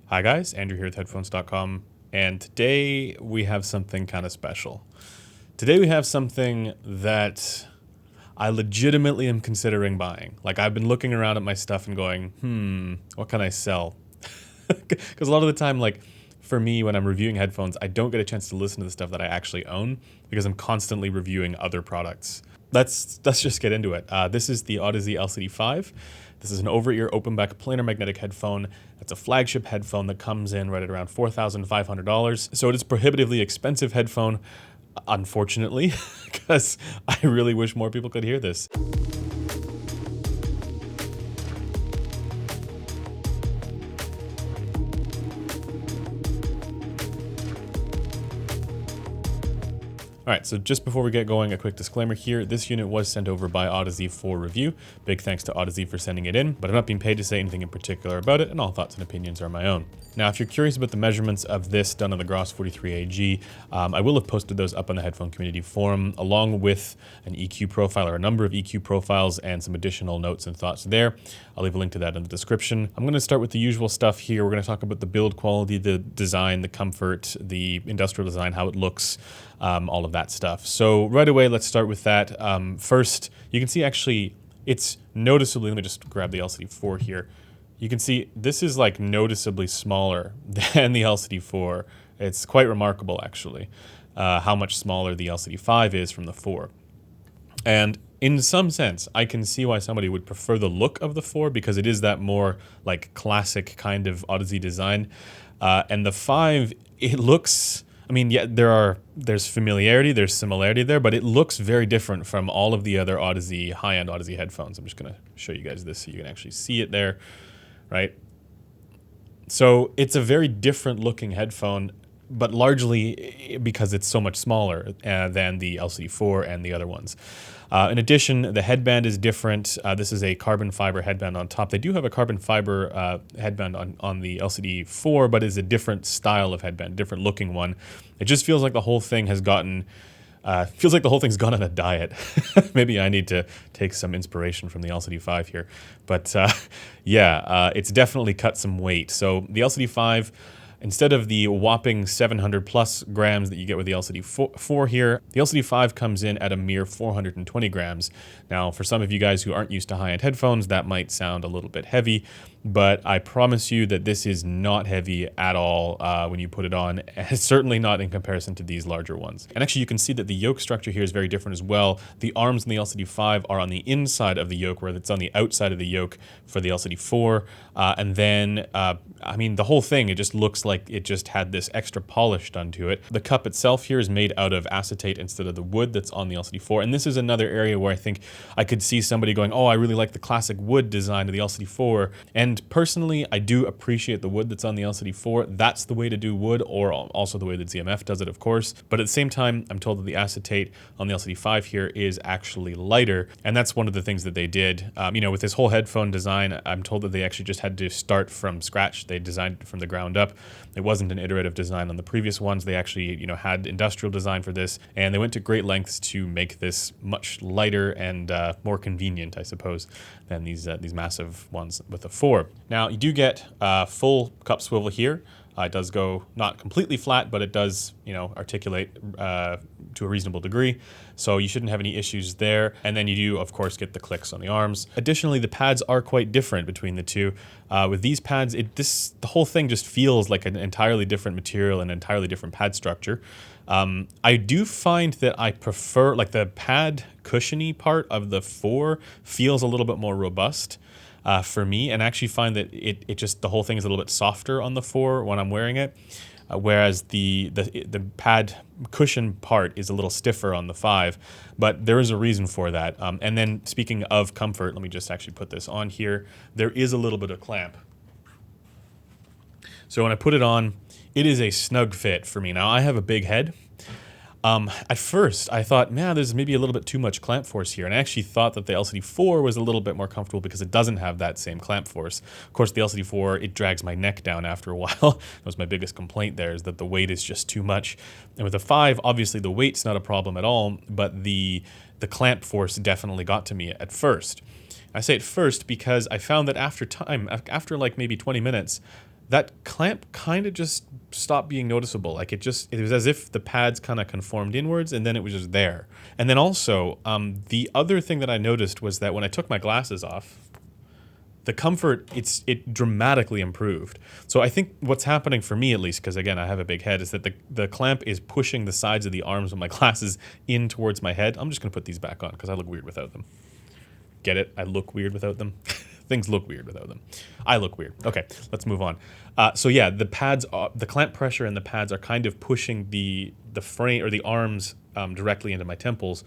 Hi guys, Andrew here with headphones.com, and today we have something kind of special. Today we have something that I legitimately am considering buying. Like, I've been looking around at my stuff and going, what can I sell? Because a lot of the time, like, for me, when I'm reviewing headphones, I don't get a chance to listen to the stuff that I actually own because I'm constantly reviewing other products. Let's just get into it. This is the Audeze LCD-5. This is an over-ear open-back planar magnetic headphone. It's a flagship headphone that comes in right at around $4,500. So it is a prohibitively expensive headphone, unfortunately, because I really wish more people could hear this. All right, so just before we get going, a quick disclaimer here. This unit was sent over by Audeze for review. Big thanks to Audeze for sending it in, but I'm not being paid to say anything in particular about it, and all thoughts and opinions are my own. Now, if you're curious about the measurements of this done on the Gross 43AG, I will have posted those up on the headphone community forum, along with an EQ profile or a number of EQ profiles and some additional notes and thoughts there. I'll leave a link to that in the description. I'm going to start with the usual stuff here. We're going to talk about the build quality, the design, the comfort, the industrial design, how it looks, all of that stuff. So right away, let's start with that. First, you can see actually it's noticeably, let me just grab the LCD-4 here. You can see this is like noticeably smaller than the LCD-4. It's quite remarkable actually, how much smaller the LCD-5 is from the 4. And in some sense, I can see why somebody would prefer the look of the 4 because it is that more like classic kind of Audeze design. And the 5, it looks, I mean, yeah, there's familiarity, there's similarity there, but it looks very different from all of the other Audeze, high-end Audeze headphones. I'm just gonna show you guys this so you can actually see it there, right? So it's a very different looking headphone, but largely because it's so much smaller than the LCD-4 and the other ones. In addition, the headband is different. This is a carbon fiber headband on top. They do have a carbon fiber headband on the LCD-4, but it's a different style of headband, different looking one. It just feels like the whole thing has gotten, feels like the whole thing's gone on a diet. Maybe I need to take some inspiration from the LCD-5 here. But yeah, it's definitely cut some weight. So the LCD-5, instead of the whopping 700 plus grams that you get with the LCD-4 here, the LCD-5 comes in at a mere 420 grams. Now, for some of you guys who aren't used to high-end headphones, that might sound a little bit heavy, but I promise you that this is not heavy at all when you put it on, certainly not in comparison to these larger ones. And actually, you can see that the yoke structure here is very different as well. The arms in the LCD-5 are on the inside of the yoke, where it's on the outside of the yoke for the LCD-4. And then, I mean, the whole thing, it just looks like it just had this extra polish done to it. The cup itself here is made out of acetate instead of the wood that's on the LCD-4. And this is another area where I think I could see somebody going, oh, I really like the classic wood design of the LCD-4. And personally, I do appreciate the wood that's on the LCD-4. That's the way to do wood, or also the way that ZMF does it, of course. But at the same time, I'm told that the acetate on the LCD-5 here is actually lighter. And that's one of the things that they did. You know, with this whole headphone design, I'm told that they actually just had to start from scratch. They designed it from the ground up. It wasn't an iterative design on the previous ones. They actually, you know, had industrial design for this, and they went to great lengths to make this much lighter and more convenient, I suppose, than these massive ones with the 4. Now, you do get full cup swivel here. It does go not completely flat, but it does, you know, articulate to a reasonable degree. So you shouldn't have any issues there. And then you do, of course, get the clicks on the arms. Additionally, the pads are quite different between the two. With these pads, the whole thing just feels like an entirely different material and entirely different pad structure. I do find that I prefer, like, the pad cushiony part of the 4 feels a little bit more robust. For me, and actually find that it just, the whole thing is a little bit softer on the 4 when I'm wearing it, whereas the pad cushion part is a little stiffer on the 5, but there is a reason for that. And then speaking of comfort, let me just actually put this on here. There is a little bit of clamp. So when I put it on, it is a snug fit for me. Now, I have a big head. At first, I thought, man, there's maybe a little bit too much clamp force here. And I actually thought that the LCD-4 was a little bit more comfortable because it doesn't have that same clamp force. Of course, the LCD-4, it drags my neck down after a while. That was my biggest complaint there, is that the weight is just too much. And with the 5, obviously the weight's not a problem at all, but the clamp force definitely got to me at first. I say at first because I found that after like maybe 20 minutes, that clamp kind of just stopped being noticeable. Like it was as if the pads kind of conformed inwards and then it was just there. And then also, the other thing that I noticed was that when I took my glasses off, the comfort, it dramatically improved. So I think what's happening for me, at least, because again, I have a big head, is that the clamp is pushing the sides of the arms of my glasses in towards my head. I'm just going to put these back on because I look weird without them. Get it? I look weird without them. Things look weird without them. I look weird. Okay, let's move on. So yeah, the pads, the clamp pressure and the pads are kind of pushing the frame or the arms directly into my temples.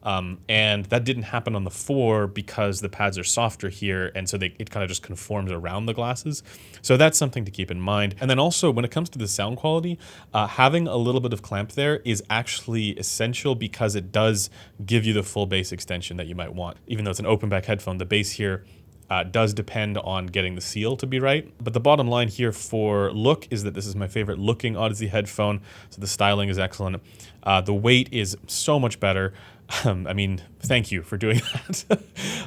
And that didn't happen on the 4 because the pads are softer here, and so it kind of just conforms around the glasses. So that's something to keep in mind. And then also, when it comes to the sound quality, having a little bit of clamp there is actually essential because it does give you the full bass extension that you might want. Even though it's an open back headphone, the bass here does depend on getting the seal to be right. But the bottom line here for look is that this is my favorite looking Audeze headphone. So the styling is excellent. The weight is so much better. I mean, thank you for doing that.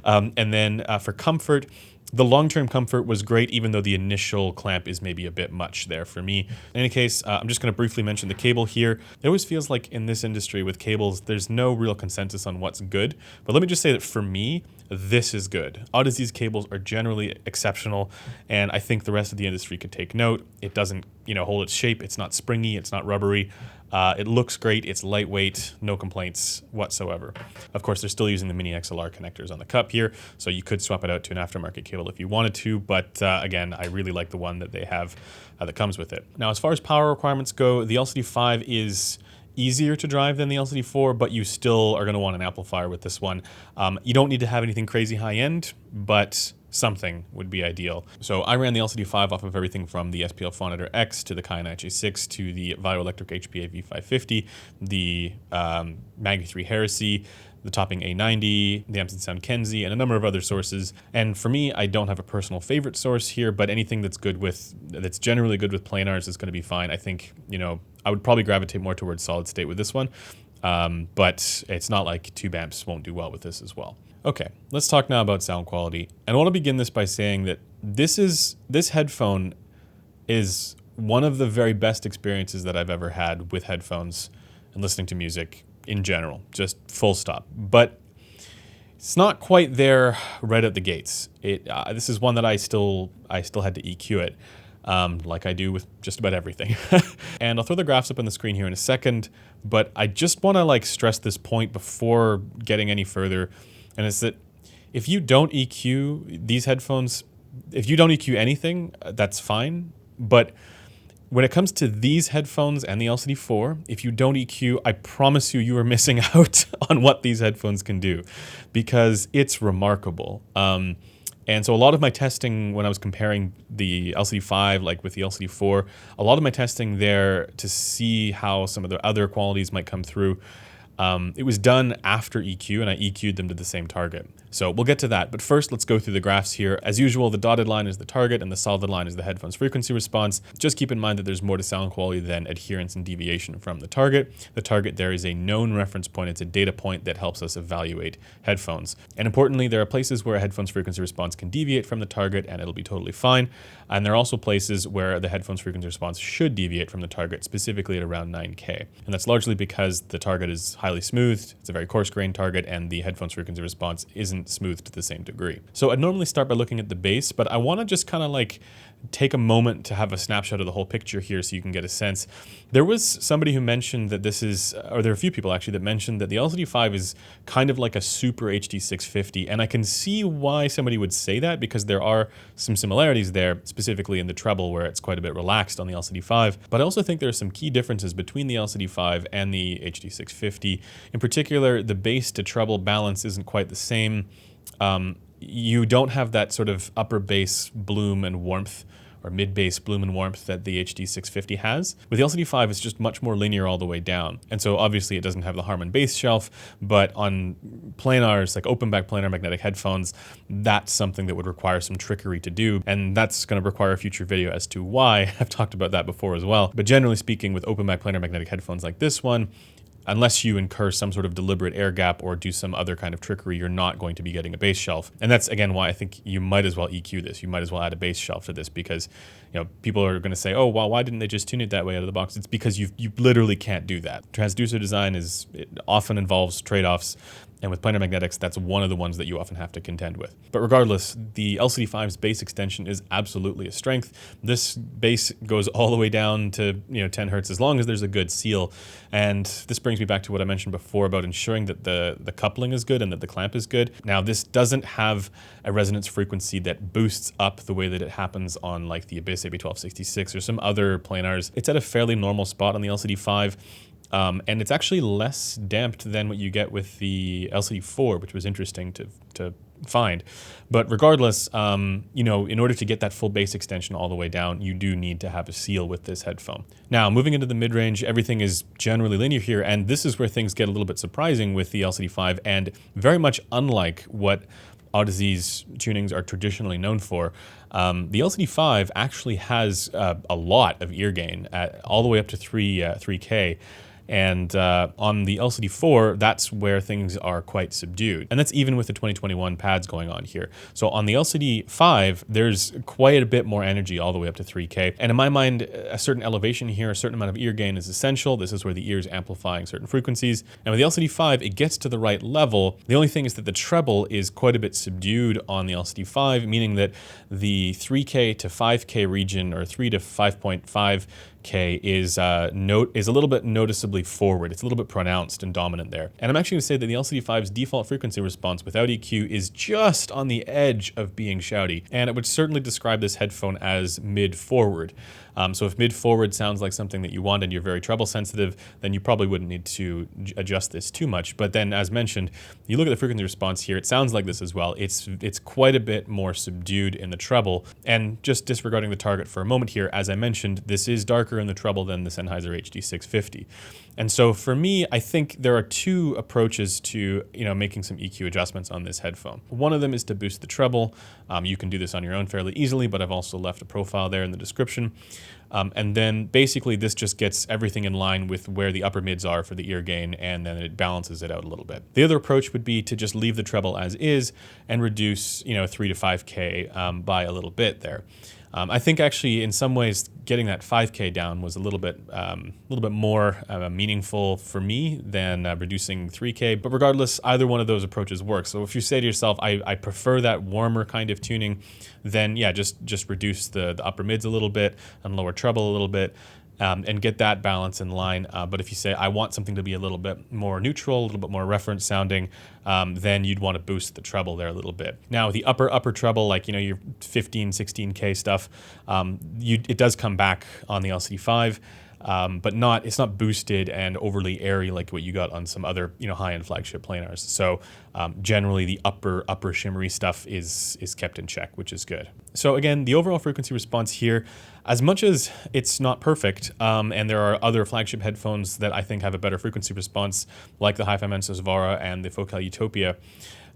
And then for comfort, the long-term comfort was great, even though the initial clamp is maybe a bit much there for me. In any case, I'm just going to briefly mention the cable here. It always feels like in this industry with cables, there's no real consensus on what's good. But let me just say that for me, this is good. Audeze's cables are generally exceptional, and I think the rest of the industry could take note. It doesn't, hold its shape. It's not springy. It's not rubbery. It looks great. It's lightweight. No complaints whatsoever. Of course, they're still using the mini XLR connectors on the cup here, so you could swap it out to an aftermarket cable if you wanted to. But again, I really like the one that they have that comes with it. Now, as far as power requirements go, the LCD-5 is easier to drive than the LCD-4, but you still are going to want an amplifier with this one. You don't need to have anything crazy high end, but something would be ideal. So I ran the LCD-5 off of everything from the SPL Phonitor X to the Kayana HA6 to the Vioelectric HPA V550, the Magni 3 Heresy, the Topping A90, the Amson Sound Kenzie, and a number of other sources. And for me, I don't have a personal favorite source here, but anything that's generally good with planars is going to be fine. I think, I would probably gravitate more towards solid state with this one, but it's not like tube amps won't do well with this as well. Okay, let's talk now about sound quality. And I want to begin this by saying that this headphone is one of the very best experiences that I've ever had with headphones and listening to music in general, just full stop. But it's not quite there right at the gates. This is one that I still had to EQ it, like I do with just about everything. And I'll throw the graphs up on the screen here in a second, but I just want to stress this point before getting any further, and it's that if you don't EQ these headphones, if you don't EQ anything, that's fine, but when it comes to these headphones and the LCD-4, if you don't EQ, I promise you are missing out on what these headphones can do, because it's remarkable. And so a lot of my testing when I was comparing the LCD-5 with the LCD-4, a lot of my testing there to see how some of the other qualities might come through, it was done after EQ, and I EQ'd them to the same target. So we'll get to that, but first let's go through the graphs here. As usual, the dotted line is the target and the solid line is the headphone's frequency response. Just keep in mind that there's more to sound quality than adherence and deviation from the target. The target there is a known reference point. It's a data point that helps us evaluate headphones. And importantly, there are places where a headphone's frequency response can deviate from the target and it'll be totally fine. And there are also places where the headphone's frequency response should deviate from the target, specifically at around 9K. And that's largely because the target is highly smoothed, it's a very coarse-grained target, and the headphone's frequency response isn't smooth to the same degree. So I'd normally start by looking at the bass, but I want to just kind of take a moment to have a snapshot of the whole picture here so you can get a sense. There was somebody who mentioned that this is, or there are a few people actually that mentioned that the LCD-5 is kind of like a super HD650, and I can see why somebody would say that because there are some similarities there, specifically in the treble where it's quite a bit relaxed on the LCD-5, but I also think there are some key differences between the LCD-5 and the HD650. In particular, the bass to treble balance isn't quite the same. You don't have that sort of upper bass bloom and warmth or mid bass bloom and warmth that the HD650 has. With the LCD-5, it's just much more linear all the way down. And so obviously it doesn't have the Harman bass shelf, but on planars, like open back planar magnetic headphones, that's something that would require some trickery to do. And that's going to require a future video as to why. I've talked about that before as well. But generally speaking, with open back planar magnetic headphones like this one, unless you incur some sort of deliberate air gap or do some other kind of trickery, you're not going to be getting a bass shelf. And that's, again, why I think you might as well EQ this. You might as well add a bass shelf to this because, people are going to say, oh, well, why didn't they just tune it that way out of the box? It's because you literally can't do that. Transducer design it often involves trade-offs. And with planar magnetics, that's one of the ones that you often have to contend with. But regardless, the LCD-5's bass extension is absolutely a strength. This bass goes all the way down to 10 hertz as long as there's a good seal. And this brings me back to what I mentioned before about ensuring that the coupling is good and that the clamp is good. Now, this doesn't have a resonance frequency that boosts up the way that it happens on like the Abyss AB1266 or some other planars. It's at a fairly normal spot on the LCD-5. And it's actually less damped than what you get with the LCD-4, which was interesting to find. But regardless, in order to get that full bass extension all the way down, you do need to have a seal with this headphone. Now, moving into the mid-range, everything is generally linear here, and this is where things get a little bit surprising with the LCD-5 and very much unlike what Audeze's tunings are traditionally known for. The LCD-5 actually has a lot of ear gain at all the way up to 3K. And on the LCD-4, that's where things are quite subdued. And that's even with the 2021 pads going on here. So on the LCD-5, there's quite a bit more energy all the way up to 3K. And in my mind, a certain elevation here, a certain amount of ear gain is essential. This is where the ear is amplifying certain frequencies. And with the LCD-5, it gets to the right level. The only thing is that the treble is quite a bit subdued on the LCD-5, meaning that the 3K to 5K region, or 3 to 5.5K, is a little bit noticeably forward. It's a little bit pronounced and dominant there. And I'm actually going to say that the LCD-5's default frequency response without EQ is just on the edge of being shouty. And it would certainly describe this headphone as mid-forward. So if mid-forward sounds like something that you want and you're very treble sensitive, then you probably wouldn't need to adjust this too much. But then, as mentioned, you look at the frequency response here, it sounds like this as well. It's quite a bit more subdued in the treble. And just disregarding the target for a moment here, as I mentioned, this is darker in the treble than the Sennheiser HD650. And so for me, I think there are two approaches to making some EQ adjustments on this headphone. One of them is to boost the treble. You can do this on your own fairly easily, but I've also left a profile there in the description. And then basically this just gets everything in line with where the upper mids are for the ear gain, and then it balances it out a little bit. The other approach would be to just leave the treble as is and reduce 3 to 5K by a little bit there. I think actually in some ways getting that 5K down was a little bit more meaningful for me than reducing 3K. But regardless, either one of those approaches works. So if you say to yourself, I prefer that warmer kind of tuning, then yeah, just reduce the upper mids a little bit and lower treble a little bit. And get that balance in line. But if you say, I want something to be a little bit more neutral, a little bit more reference sounding, then you'd want to boost the treble there a little bit. Now, the upper treble, like, your 15, 16K stuff, it does come back on the LCD-5. But it's not boosted and overly airy like what you got on some other high-end flagship planars. So generally the upper shimmery stuff is kept in check, which is good. So again, the overall frequency response here, as much as it's not perfect, and there are other flagship headphones that I think have a better frequency response, like the Hi-Fi Mensa Vara and the Focal Utopia,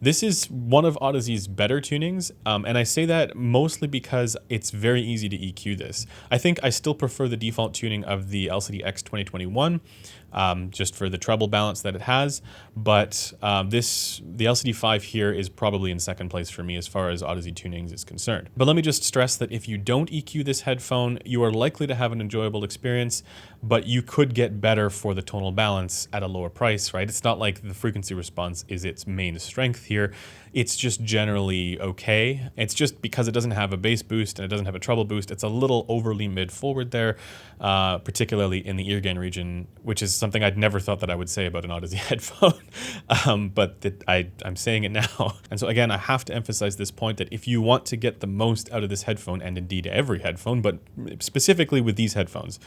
this is one of Audeze's better tunings, and I say that mostly because it's very easy to EQ this. I think I still prefer the default tuning of the LCD-X 2021, just for the treble balance that it has, but the LCD-5 here is probably in second place for me as far as Audeze tunings is concerned. But let me just stress that if you don't EQ this headphone, you are likely to have an enjoyable experience, but you could get better for the tonal balance at a lower price, right? It's not like the frequency response is its main strength here. It's just generally okay. It's just because it doesn't have a bass boost and it doesn't have a treble boost, it's a little overly mid-forward there, particularly in the ear gain region, which is something I'd never thought that I would say about an Audeze headphone, but I'm saying it now. And so again, I have to emphasize this point that if you want to get the most out of this headphone, and indeed every headphone, but specifically with these headphones,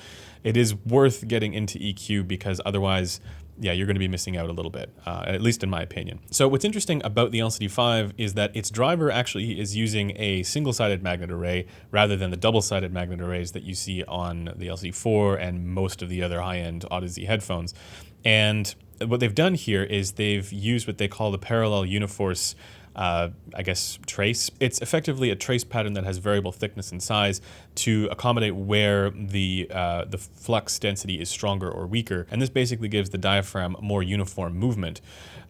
it is worth getting into EQ, because otherwise, yeah, you're going to be missing out a little bit, at least in my opinion. So what's interesting about the LCD-5 is that its driver actually is using a single-sided magnet array rather than the double-sided magnet arrays that you see on the LCD-4 and most of the other high-end Audeze headphones. And what they've done here is they've used what they call the parallel uniforce I guess, trace. It's effectively a trace pattern that has variable thickness and size to accommodate where the flux density is stronger or weaker. And this basically gives the diaphragm more uniform movement.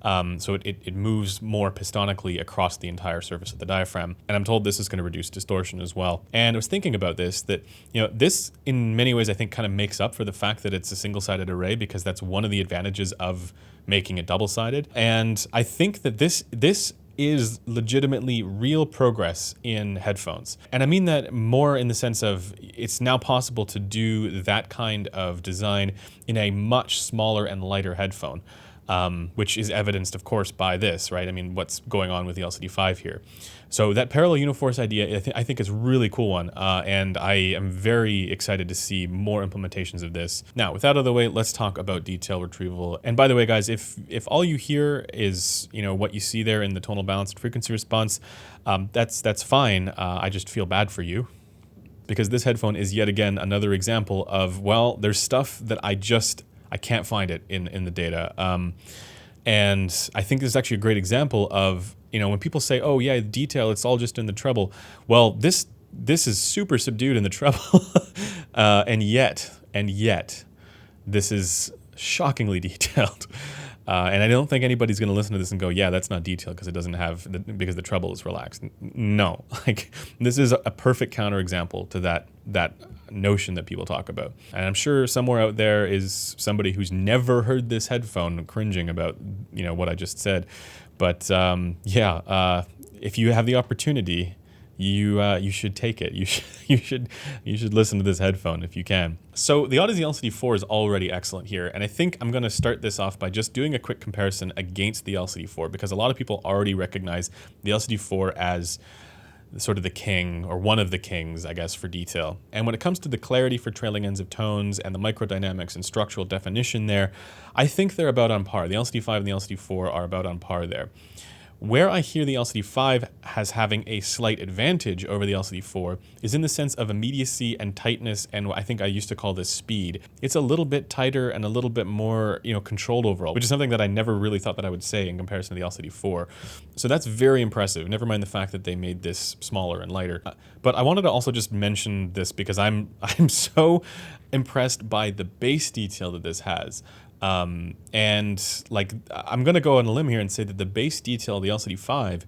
So it moves more pistonically across the entire surface of the diaphragm. And I'm told this is going to reduce distortion as well. And I was thinking about this, that, this in many ways I think kind of makes up for the fact that it's a single-sided array, because that's one of the advantages of making it double-sided. And I think that this is legitimately real progress in headphones. And I mean that more in the sense of it's now possible to do that kind of design in a much smaller and lighter headphone. Which is evidenced, of course, by this, right? I mean, what's going on with the LCD-5 here. So that parallel uniforce idea, I think is a really cool one, and I am very excited to see more implementations of this. Now, with that out of the way, let's talk about detail retrieval. And by the way, guys, if all you hear is what you see there in the tonal balance and frequency response, that's fine. I just feel bad for you, because this headphone is yet again another example of, well, there's stuff that I can't find it in the data. And I think this is actually a great example of, when people say, oh yeah, detail, it's all just in the treble. Well, this is super subdued in the treble. and yet, this is shockingly detailed. And I don't think anybody's going to listen to this and go, yeah, that's not detailed because it doesn't have, because the treble is relaxed. No, this is a perfect counterexample to that notion that people talk about. And I'm sure somewhere out there is somebody who's never heard this headphone cringing about, what I just said. But if you have the opportunity, you should take it. You should listen to this headphone if you can. So the Audeze LCD-4 is already excellent here, and I think I'm going to start this off by just doing a quick comparison against the LCD-4, because a lot of people already recognize the LCD-4 as sort of the king, or one of the kings, I guess, for detail. And when it comes to the clarity for trailing ends of tones and the microdynamics and structural definition there, I think they're about on par. The LCD-5 and the LCD-4 are about on par there. Where I hear the LCD-5 as having a slight advantage over the LCD-4 is in the sense of immediacy and tightness, and I think I used to call this speed. It's a little bit tighter and a little bit more, controlled overall, which is something that I never really thought that I would say in comparison to the LCD-4. So that's very impressive, never mind the fact that they made this smaller and lighter. But I wanted to also just mention this because I'm so impressed by the bass detail that this has. And I'm going to go on a limb here and say that the bass detail of the LCD-5,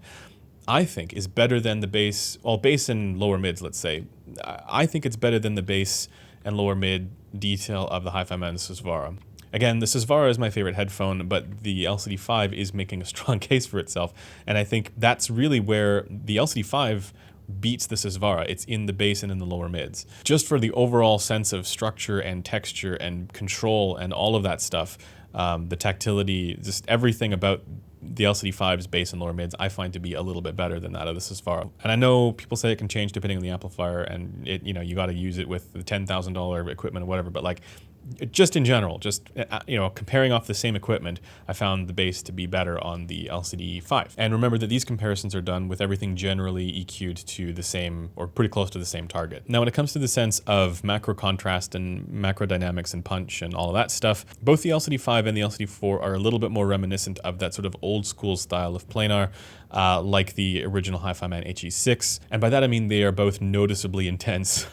I think, is better than the bass, bass and lower mids, let's say. I think it's better than the bass and lower mid detail of the Hi-Fi Man Susvara. Again, the Susvara is my favorite headphone, but the LCD-5 is making a strong case for itself. And I think that's really where the LCD-5 beats the Susvara. It's in the bass and in the lower mids. Just for the overall sense of structure and texture and control and all of that stuff, the tactility, just everything about the LCD-5's bass and lower mids, I find to be a little bit better than that of the Susvara. And I know people say it can change depending on the amplifier, and you got to use it with the $10,000 equipment or whatever, but just in general, comparing off the same equipment, I found the bass to be better on the LCD-5. And remember that these comparisons are done with everything generally EQ'd to the same, or pretty close to the same target. Now, when it comes to the sense of macro contrast and macro dynamics and punch and all of that stuff, both the LCD-5 and the LCD-4 are a little bit more reminiscent of that sort of old school style of planar, like the original Hi-Fi Man HE6. And by that I mean they are both noticeably intense.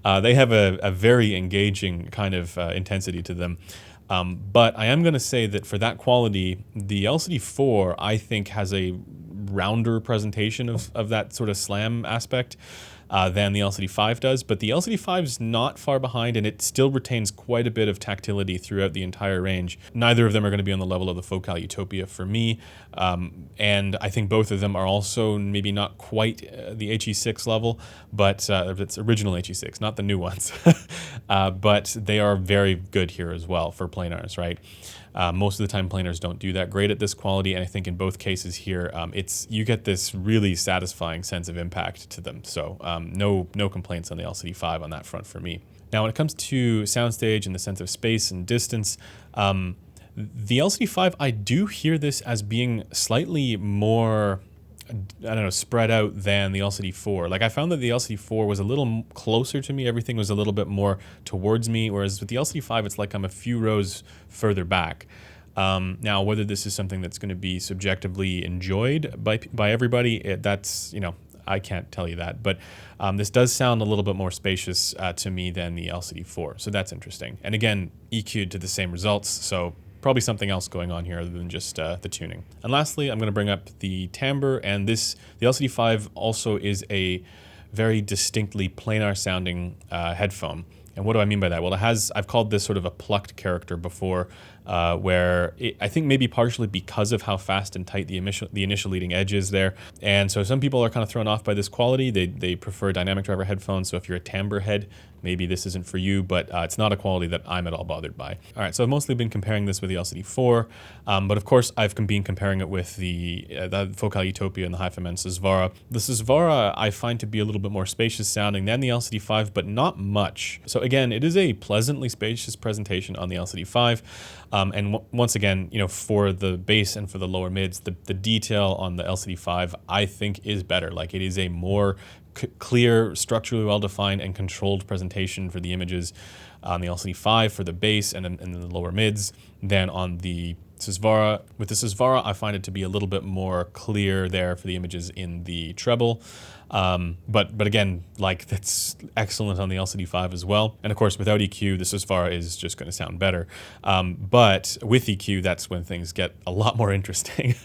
They have a very engaging kind of intensity to them. But I am going to say that for that quality, the LCD-4, I think, has a rounder presentation of that sort of slam aspect than the LCD-5 does, but the LCD-5 is not far behind, and it still retains quite a bit of tactility throughout the entire range. Neither of them are going to be on the level of the Focal Utopia for me, and I think both of them are also maybe not quite the HE6 level, but it's original HE6, not the new ones. But they are very good here as well for planars, right? Most of the time planars don't do that great at this quality, and I think in both cases here, you get this really satisfying sense of impact to them. So no complaints on the LCD-5 on that front for me. Now, when it comes to soundstage and the sense of space and distance, the LCD-5, I do hear this as being slightly more, spread out than the LCD-4. I found that the LCD-4 was a little closer to me. Everything was a little bit more towards me, whereas with the LCD-5, it's like I'm a few rows further back. Now, whether this is something that's going to be subjectively enjoyed by everybody, that's, I can't tell you that. But this does sound a little bit more spacious to me than the LCD-4. So that's interesting. And again, EQ'd to the same results. So probably something else going on here other than just the tuning. And lastly, I'm going to bring up the timbre. And the LCD-5 also is a very distinctly planar sounding headphone. And what do I mean by that? Well, I've called this sort of a plucked character before, where I think maybe partially because of how fast and tight the initial leading edge is there. And so some people are kind of thrown off by this quality. They prefer dynamic driver headphones. So if you're a timbre head, maybe this isn't for you, but it's not a quality that I'm at all bothered by. All right, so I've mostly been comparing this with the LCD-4, but of course I've been comparing it with the Focal Utopia and the HiFiMan Susvara. The Susvara I find to be a little bit more spacious sounding than the LCD-5, but not much. So again, it is a pleasantly spacious presentation on the LCD-5, and once again, for the bass and for the lower mids, the detail on the LCD-5 I think is better. Like, it is a more clear, structurally well-defined and controlled presentation for the images on the LCD-5 for the bass and the lower mids than on the Susvara. With the Susvara, I find it to be a little bit more clear there for the images in the treble. But again, like, that's excellent on the LCD-5 as well. And of course, without EQ, the Susvara is just going to sound better. But with EQ, that's when things get a lot more interesting.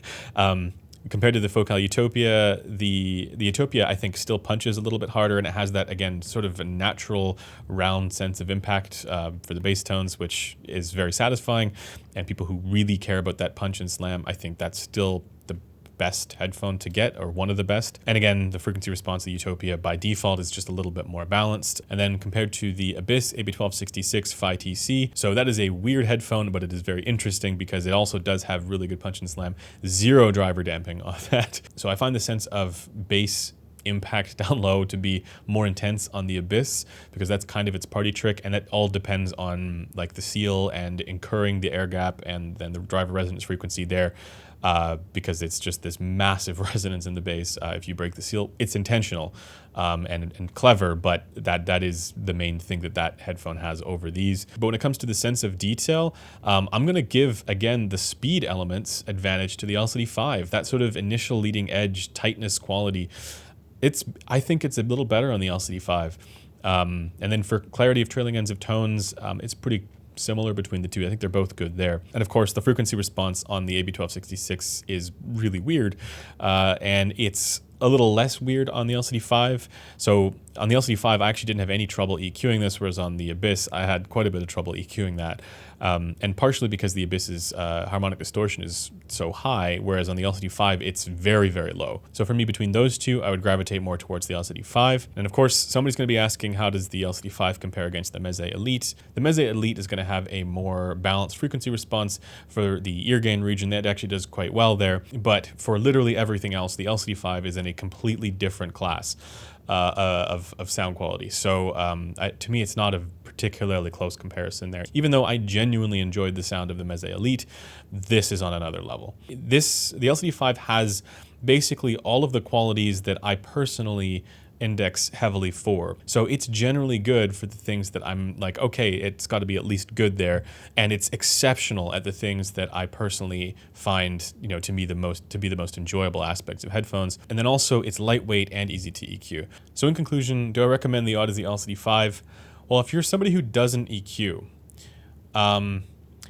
Compared to the Focal Utopia, the Utopia, I think, still punches a little bit harder, and it has that, again, sort of a natural round sense of impact for the bass tones, which is very satisfying. And people who really care about that punch and slam, I think that's still the best headphone to get, or one of the best. And again, the frequency response of the Utopia by default is just a little bit more balanced. And then compared to the Abyss AB1266 Phi TC, so that is a weird headphone, but it is very interesting because it also does have really good punch and slam, zero driver damping on that. So I find the sense of bass impact down low to be more intense on the Abyss, because that's kind of its party trick, and it all depends on like the seal and incurring the air gap and then the driver resonance frequency there. Because it's just this massive resonance in the bass. If you break the seal, it's intentional and clever, but that is the main thing that headphone has over these. But when it comes to the sense of detail, I'm going to give, again, the speed elements advantage to the LCD-5. That sort of initial leading edge tightness quality, I think it's a little better on the LCD-5. And then for clarity of trailing ends of tones, it's pretty similar between the two. I think they're both good there. And of course, the frequency response on the AB1266 is really weird, and it's a little less weird on the LCD-5. So on the LCD-5, I actually didn't have any trouble EQing this, whereas on the Abyss, I had quite a bit of trouble EQing that. And partially because the Abyss's harmonic distortion is so high, whereas on the LCD-5, it's very, very low. So for me, between those two, I would gravitate more towards the LCD-5. And of course, somebody's going to be asking, how does the LCD-5 compare against the Meze Elite? The Meze Elite is going to have a more balanced frequency response for the ear gain region. That actually does quite well there. But for literally everything else, the LCD-5 is in a completely different class of sound quality. So to me, it's not a particularly close comparison there. Even though I genuinely enjoyed the sound of the Meze Elite, this is on another level. The LCD-5 has basically all of the qualities that I personally index heavily for. So it's generally good for the things that I'm like, okay, it's got to be at least good there, and it's exceptional at the things that I personally find, to be the most enjoyable aspects of headphones. And then also it's lightweight and easy to EQ. So in conclusion, do I recommend the Audeze LCD-5? Well, if you're somebody who doesn't EQ,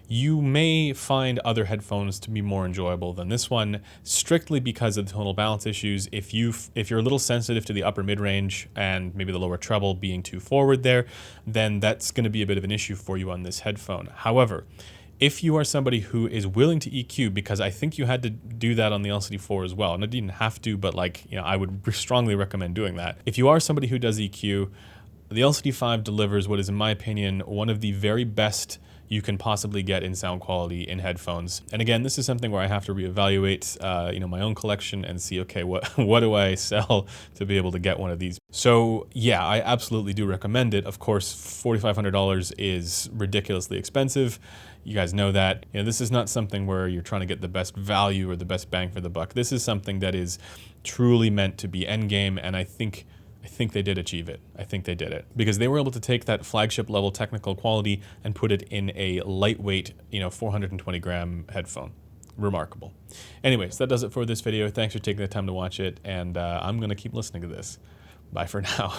you may find other headphones to be more enjoyable than this one, strictly because of the tonal balance issues. If you're a little sensitive to the upper mid-range and maybe the lower treble being too forward there, then that's going to be a bit of an issue for you on this headphone. However, if you are somebody who is willing to EQ, because I think you had to do that on the LCD-4 as well, and I didn't have to, but I would strongly recommend doing that. If you are somebody who does EQ, the LCD-5 delivers what is, in my opinion, one of the very best you can possibly get in sound quality in headphones. And again, this is something where I have to reevaluate, my own collection and see, okay, what do I sell to be able to get one of these? So yeah, I absolutely do recommend it. Of course, $4,500 is ridiculously expensive. You guys know that. This is not something where you're trying to get the best value or the best bang for the buck. This is something that is truly meant to be endgame, and I think I think they did achieve it. I think they did it because they were able to take that flagship level technical quality and put it in a lightweight, 420 gram headphone. Remarkable. Anyways, that does it for this video. Thanks for taking the time to watch it, and I'm going to keep listening to this. Bye for now.